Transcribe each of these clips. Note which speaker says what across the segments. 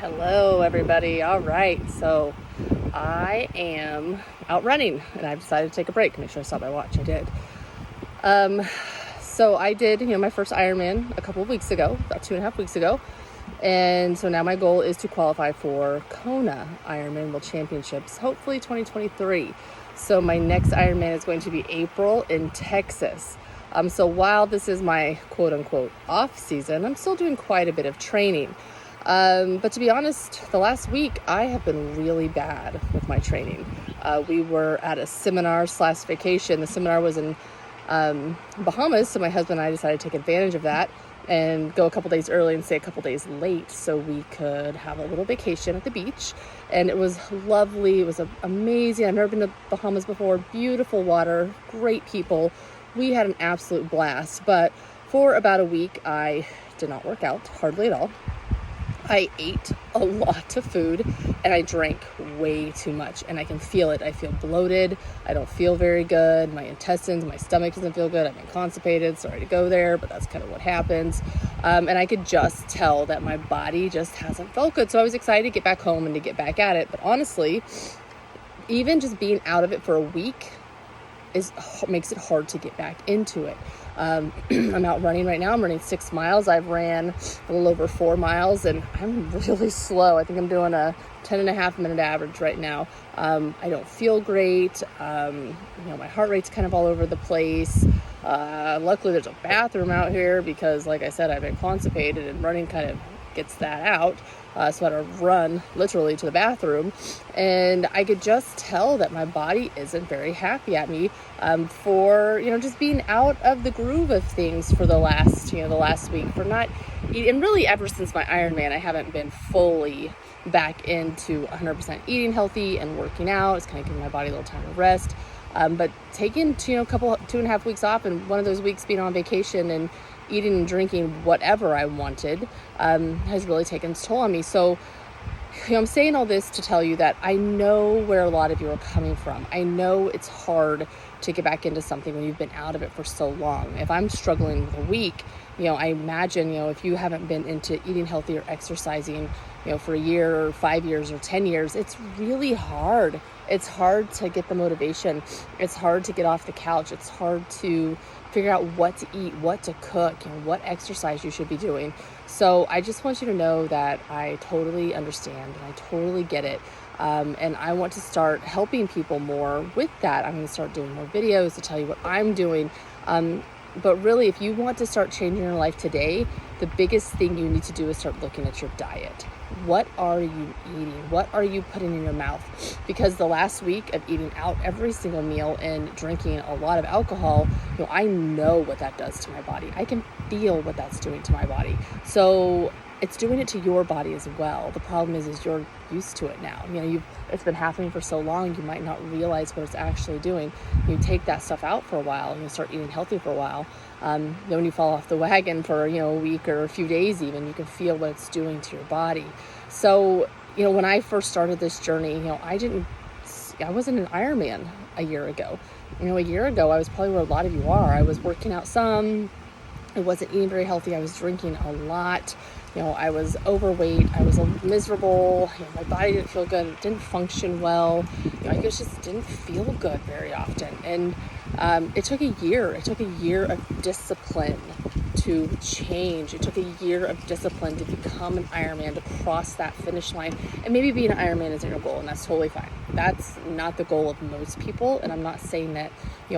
Speaker 1: Hello, everybody. All right, so I am out running, and I've decided to take a break. Make sure I saw my watch. I did. So I did, my first Ironman a couple of weeks ago, about 2.5 weeks ago, and so now my goal is to qualify for Kona Ironman World Championships, hopefully 2023. So my next Ironman is going to be April in Texas. So while this is my quote-unquote off season, I'm still doing quite a bit of training. But to be honest, the last week I have been really bad with my training. We were at a seminar/vacation. The seminar was in Bahamas, so my husband and I decided to take advantage of that and go a couple days early and stay a couple days late so we could have a little vacation at the beach. And it was lovely. It was amazing. I've never been to Bahamas before. Beautiful water, great people. We had an absolute blast. But for about a week, I did not work out hardly at all. I ate a lot of food and I drank way too much, and I can feel it. I feel bloated. I don't feel very good. My intestines, my stomach doesn't feel good. I've been constipated. Sorry to go there, but that's kind of what happens. And I could just tell that my body just hasn't felt good. So I was excited to get back home and to get back at it. But honestly, even just being out of it for a week makes it hard to get back into it. I'm out running right now. I'm running 6 miles. I've ran a little over 4 miles and I'm really slow. I think I'm doing a 10.5 minute average right now. I don't feel great. My heart rate's kind of all over the place. Luckily there's a bathroom out here because, like I said, I've been constipated and running kind of gets that out. So I had to run literally to the bathroom, and I could just tell that my body isn't very happy at me for just being out of the groove of things for the last week, for not eating. And really ever since my Ironman, I haven't been fully back into 100% eating healthy and working out. It's kind of giving my body a little time to rest. But taking 2.5 weeks off, and one of those weeks being on vacation and eating and drinking whatever I wanted has really taken its toll on me. So I'm saying all this to tell you that I know where a lot of you are coming from. I know it's hard to get back into something when you've been out of it for so long. If I'm struggling with a week, I imagine, if you haven't been into eating healthy or exercising, for a year or 5 years or 10 years, it's really hard. It's hard to get the motivation. It's hard to get off the couch. It's hard to figure out what to eat, what to cook, what exercise you should be doing. So I just want you to know that I totally understand and I totally get it. And I want to start helping people more with that. I'm going to start doing more videos to tell you what I'm doing. But really, if you want to start changing your life today, the biggest thing you need to do is start looking at your diet. What are you eating? What are you putting in your mouth? Because the last week of eating out every single meal and drinking a lot of alcohol, I know what that does to my body. I can feel what that's doing to my body. So it's doing it to your body as well. The problem is you're used to it now. It's been happening for so long, you might not realize what it's actually doing. You take that stuff out for a while and you start eating healthy for a while. Then when you fall off the wagon for, a week or a few days even, you can feel what it's doing to your body. So, when I first started this journey, I wasn't an Ironman a year ago. A year ago, I was probably where a lot of you are. I was working out some. I wasn't eating very healthy. I was drinking a lot. I was overweight. I was miserable. My body didn't feel good. It didn't function well. I just didn't feel good very often. And it took a year. It took a year of discipline to change. It took a year of discipline to become an Ironman, to cross that finish line. And maybe being an Ironman isn't your goal, and that's totally fine. That's not the goal of most people. And I'm not saying that,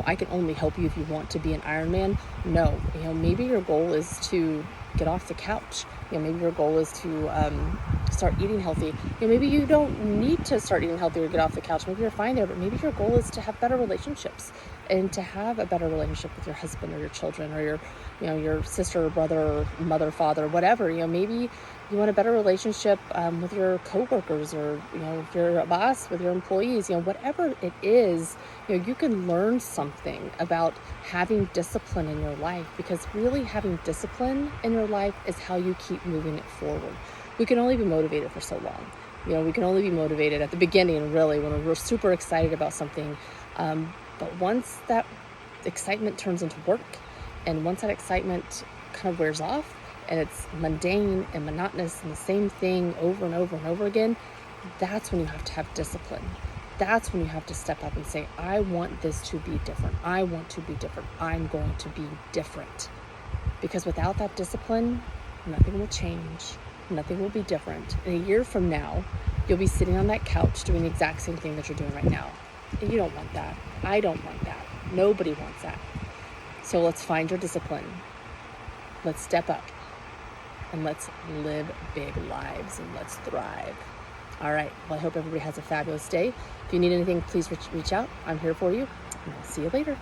Speaker 1: I can only help you if you want to be an Ironman. No, maybe your goal is to get off the couch. Maybe your goal is to start eating healthy. Maybe you don't need to start eating healthy or get off the couch. Maybe you're fine there, but maybe your goal is to have better relationships and to have a better relationship with your husband or your children or your sister or brother or mother, father, whatever. Maybe you want a better relationship with your coworkers or, if you're a boss, with your employees, whatever it is, you can learn something about having discipline in your life, because really having discipline in your life is how you keep moving it forward. We can only be motivated for so long. We can only be motivated at the beginning, really, when we're super excited about something. But once that excitement turns into work, and once that excitement kind of wears off, and it's mundane and monotonous and the same thing over and over and over again, that's when you have to have discipline. That's when you have to step up and say, I want this to be different. I want to be different. I'm going to be different. Because without that discipline, nothing will change. Nothing will be different. In a year from now, you'll be sitting on that couch doing the exact same thing that you're doing right now. And you don't want that. I don't want that. Nobody wants that. So let's find your discipline. Let's step up. And let's live big lives and let's thrive. All right. Well, I hope everybody has a fabulous day. If you need anything, please reach out. I'm here for you. And I'll see you later.